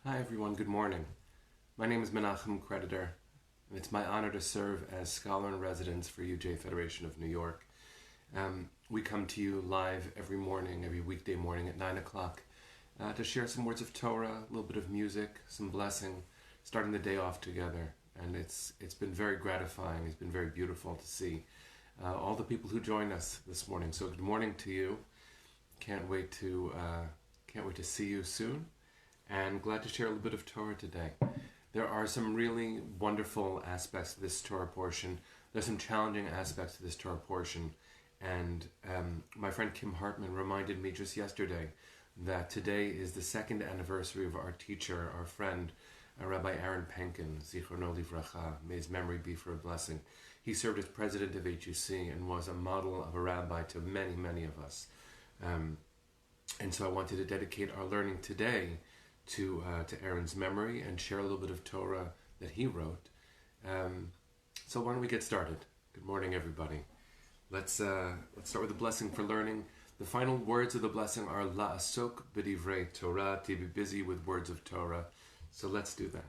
Hi everyone, good morning. My name is Menachem Creditor, and it's my honor to serve as Scholar in Residence for UJ Federation of New York. We come to you live every morning, every weekday morning at 9 o'clock to share some words of Torah, a little bit of music, some blessing, starting the day off together. And it's been very gratifying, it's been very beautiful to see all the people who join us this morning. So good morning to you. Can't wait to see you soon. And glad to share a little bit of Torah today. There are some really wonderful aspects to this Torah portion. There's some challenging aspects to this Torah portion. And my friend Kim Hartman reminded me just yesterday that today is the second anniversary of our teacher, our friend, Rabbi Aaron Penkin, Zichrono Livracha, may his memory be for a blessing. He served as president of HUC and was a model of a rabbi to many, many of us. And so I wanted to dedicate our learning today to Aaron's memory and share a little bit of Torah that he wrote. So why don't we get started? Good morning, everybody. Let's start with the blessing for learning. The final words of the blessing are la'asok b'divrei Torah, to be busy with words of Torah. So let's do that.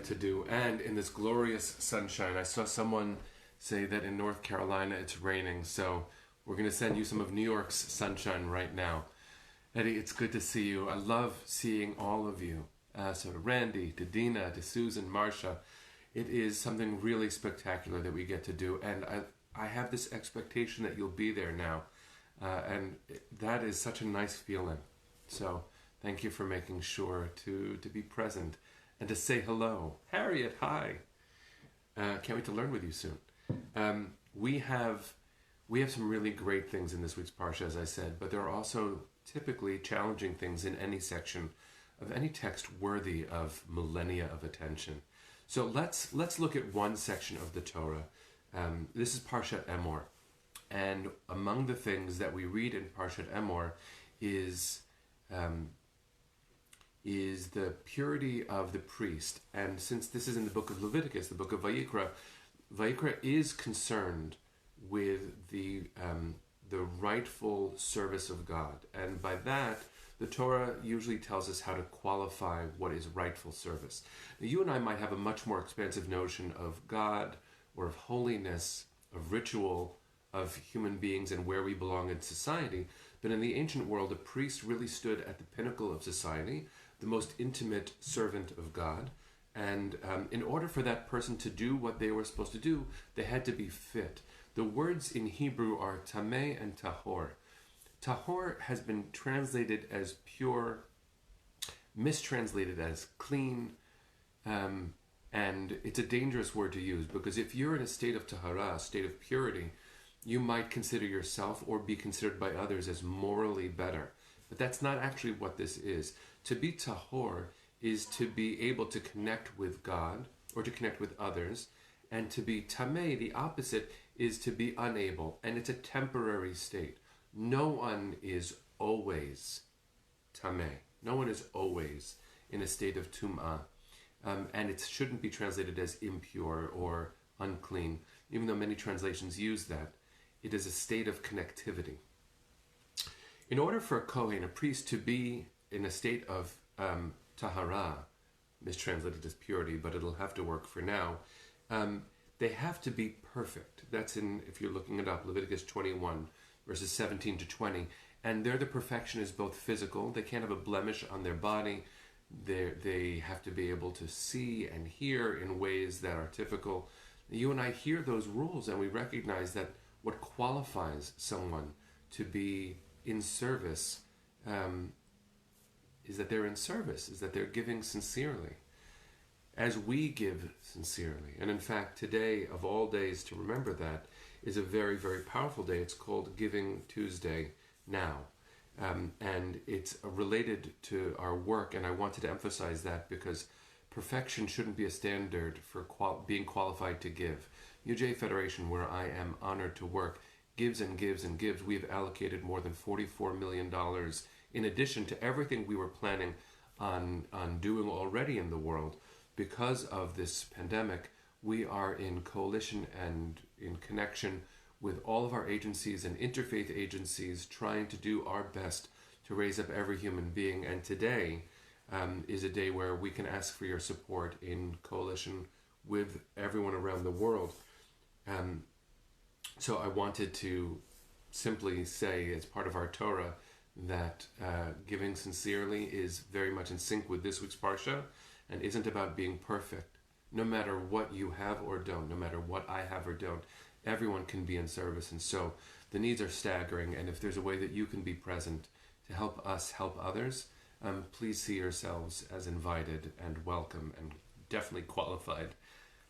To do. And in this glorious sunshine, I saw someone say that in North Carolina it's raining, so we're going to send you some of New York's sunshine right now. Eddie, it's good to see you. I love seeing all of you. So to Randy, to Dina, to Susan, Marcia, it is something really spectacular that we get to do, and I have this expectation that you'll be there now, and that is such a nice feeling. So thank you for making sure to be present and to say hello. Harriet, hi. Can't wait to learn with you soon. We have some really great things in this week's Parsha, as I said, but there are also typically challenging things in any section of any text worthy of millennia of attention. So let's look at one section of the Torah. This is Parshat Emor. And among the things that we read in Parshat Emor is the purity of the priest. And since this is in the book of Leviticus, the book of Vayikra is concerned with the rightful service of God. And by that, the Torah usually tells us how to qualify what is rightful service. Now, you and I might have a much more expansive notion of God or of holiness, of ritual, of human beings and where we belong in society. But in the ancient world, a priest really stood at the pinnacle of society, the most intimate servant of God. And in order for that person to do what they were supposed to do, they had to be fit. The words in Hebrew are tameh and tahor. Tahor has been translated as pure, mistranslated as clean, and it's a dangerous word to use, because if you're in a state of tahara, a state of purity, you might consider yourself or be considered by others as morally better. But that's not actually what this is. To be tahor is to be able to connect with God or to connect with others And to be tameh, the opposite, is to be unable, and it's a temporary state. No one is always tameh. No one is always in a state of tum'ah. And it shouldn't be translated as impure or unclean, even though many translations use that. It is a state of connectivity. In order for a Kohen, a priest, to be in a state of tahara, mistranslated as purity, but it'll have to work for now, they have to be perfect. That's in, if you're looking it up, Leviticus 21, verses 17 to 20. And there the perfection is both physical. They can't have a blemish on their body. They have to be able to see and hear in ways that are typical. You and I hear those rules and we recognize that what qualifies someone to be in service is that they're in service, is that they're giving sincerely, as we give sincerely. And in fact, today, of all days to remember that, is a very, very powerful day. It's called Giving Tuesday now. And it's related to our work, and I wanted to emphasize that because perfection shouldn't be a standard for being qualified to give. UJ Federation, where I am honored to work, gives and gives and gives. We have allocated more than $44 million in addition to everything we were planning on doing already in the world. Because of this pandemic, we are in coalition and in connection with all of our agencies and interfaith agencies, trying to do our best to raise up every human being. And today is a day where we can ask for your support in coalition with everyone around the world. So I wanted to simply say, as part of our Torah, that giving sincerely is very much in sync with this week's Parsha and isn't about being perfect. No matter what you have or don't, no matter what I have or don't, everyone can be in service. And so the needs are staggering, and if there's a way that you can be present to help us help others, please see yourselves as invited and welcome and definitely qualified.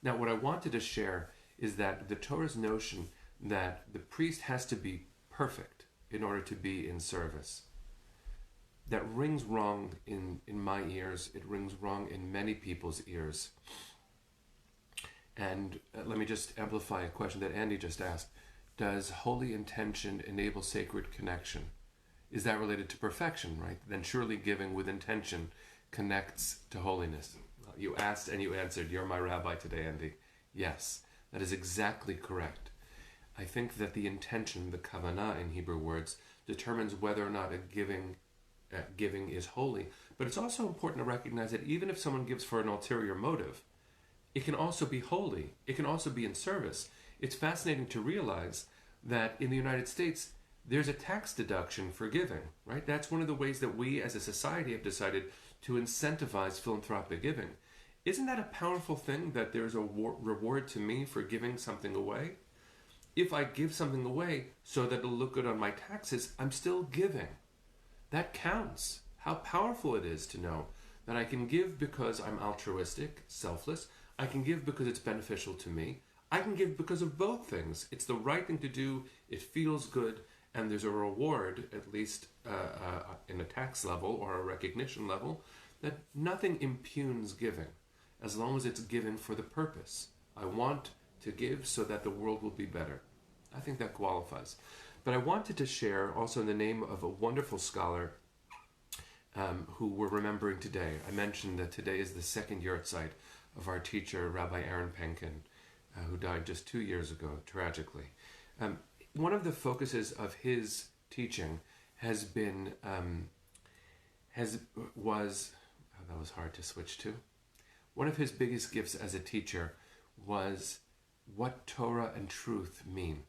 Now, what I wanted to share is that the Torah's notion that the priest has to be perfect in order to be in service, that rings wrong in my ears. It rings wrong in many people's ears. And let me just amplify a question that Andy just asked. Does holy intention enable sacred connection? Is that related to perfection, right? Then surely giving with intention connects to holiness. You asked and you answered. You're my rabbi today, Andy. Yes, that is exactly correct. I think that the intention, the kavanah in Hebrew words, determines whether or not a giving is holy. But it's also important to recognize that even if someone gives for an ulterior motive, it can also be holy. It can also be in service. It's fascinating to realize that in the United States, there's a tax deduction for giving, right? That's one of the ways that we as a society have decided to incentivize philanthropic giving. Isn't that a powerful thing, that there's a reward to me for giving something away? If I give something away so that it'll look good on my taxes, I'm still giving. That counts. How powerful it is to know that I can give because I'm altruistic, selfless. I can give because it's beneficial to me. I can give because of both things. It's the right thing to do. It feels good. And there's a reward, at least in a tax level or a recognition level, that nothing impugns giving, as long as it's given for the purpose. I want to give so that the world will be better. I think that qualifies. But I wanted to share also in the name of a wonderful scholar who we're remembering today. I mentioned that today is the second yahrzeit of our teacher, Rabbi Aaron Penkin, who died just 2 years ago, tragically. One of the focuses of his teaching has been, that was hard to switch to. One of his biggest gifts as a teacher was what Torah and truth mean.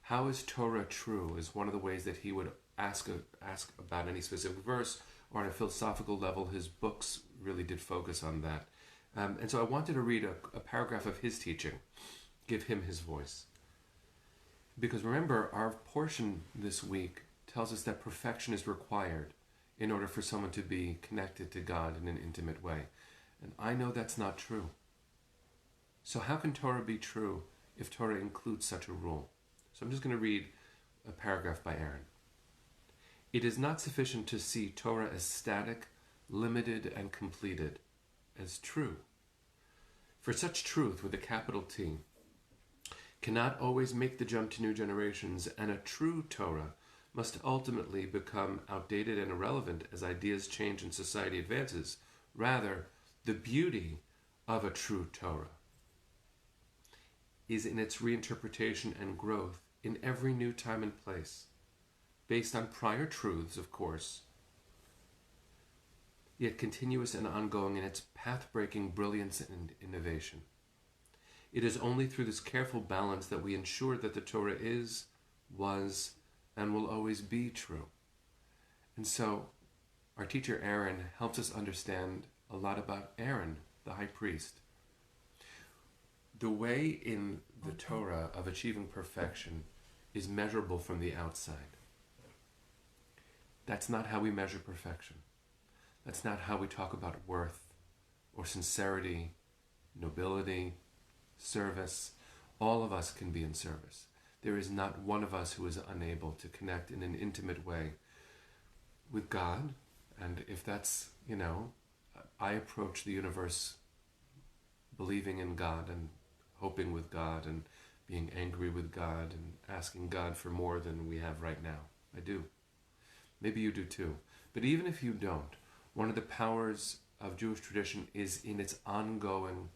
How is Torah true is one of the ways that he would ask about any specific verse, or on a philosophical level. His books really did focus on that. And so I wanted to read a paragraph of his teaching, give him his voice. Because remember, our portion this week tells us that perfection is required in order for someone to be connected to God in an intimate way. And I know that's not true. So how can Torah be true if Torah includes such a rule? So I'm just going to read a paragraph by Aaron. It is not sufficient to see Torah as static, limited, and completed, as true. For such truth with a capital T cannot always make the jump to new generations, and a true Torah must ultimately become outdated and irrelevant as ideas change and society advances. Rather, the beauty of a true Torah is in its reinterpretation and growth in every new time and place, based on prior truths, of course, yet continuous and ongoing in its path-breaking brilliance and innovation. It is only through this careful balance that we ensure that the Torah is, was, and will always be true. And so, our teacher Aaron helps us understand a lot about Aaron, the high priest. The way in the Torah of achieving perfection is measurable from the outside. That's not how we measure perfection. That's not how we talk about worth or sincerity, nobility, service. All of us can be in service. There is not one of us who is unable to connect in an intimate way with God. And if that's, I approach the universe believing in God and hoping with God and being angry with God and asking God for more than we have right now. I do. Maybe you do too. But even if you don't, one of the powers of Jewish tradition is in its ongoing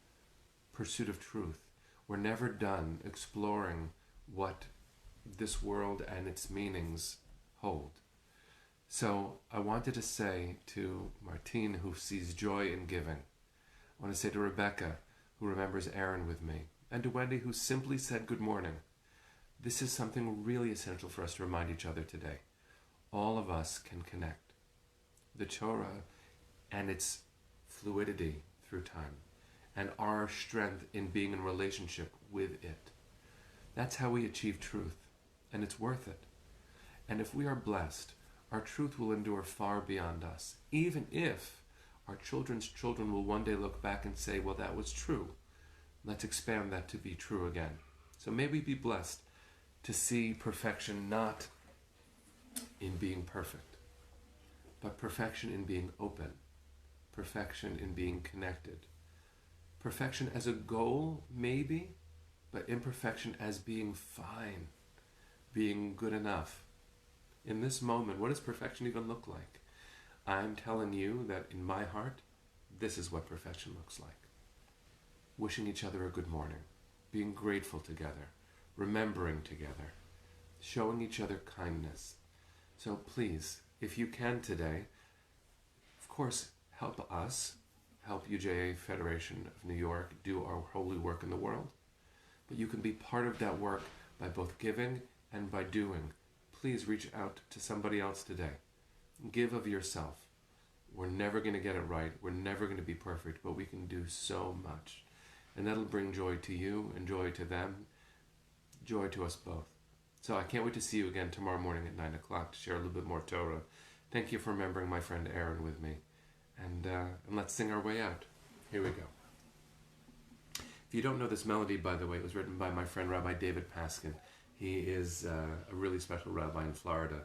pursuit of truth. We're never done exploring what this world and its meanings hold. So I wanted to say to Martine, who sees joy in giving, I want to say to Rebecca, who remembers Aaron with me, and to Wendy, who simply said good morning. This is something really essential for us to remind each other today. All of us can connect. The Torah and its fluidity through time, and our strength in being in relationship with it. That's how we achieve truth, and it's worth it. And if we are blessed, our truth will endure far beyond us, even if our children's children will one day look back and say, well, that was true. Let's expand that to be true again. So may we be blessed to see perfection not in being perfect, but perfection in being open, perfection in being connected, perfection as a goal, maybe, but imperfection as being fine, being good enough. In this moment, what does perfection even look like? I'm telling you that in my heart, this is what perfection looks like. Wishing each other a good morning, being grateful together, remembering together, showing each other kindness. So please, if you can today, of course, help us, help UJA Federation of New York do our holy work in the world. But you can be part of that work by both giving and by doing. Please reach out to somebody else today. Give of yourself. We're never going to get it right. We're never going to be perfect, but we can do so much. And that'll bring joy to you and joy to them, joy to us both. So I can't wait to see you again tomorrow morning at 9 o'clock to share a little bit more Torah. Thank you for remembering my friend Aaron with me. And let's sing our way out. Here we go. If you don't know this melody, by the way, it was written by my friend Rabbi David Paskin. He is a really special rabbi in Florida.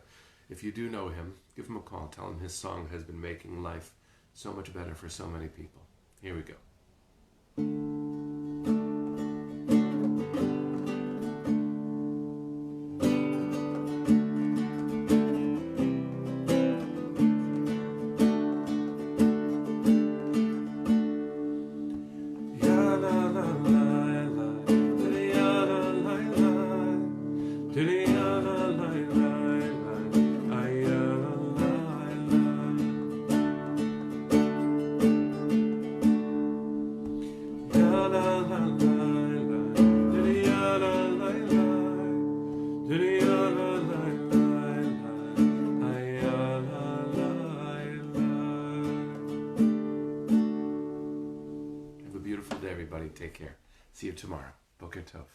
If you do know him, give him a call. Tell him his song has been making life so much better for so many people. Here we go. Have a beautiful day, everybody. Take care. See you tomorrow. Boker Tov.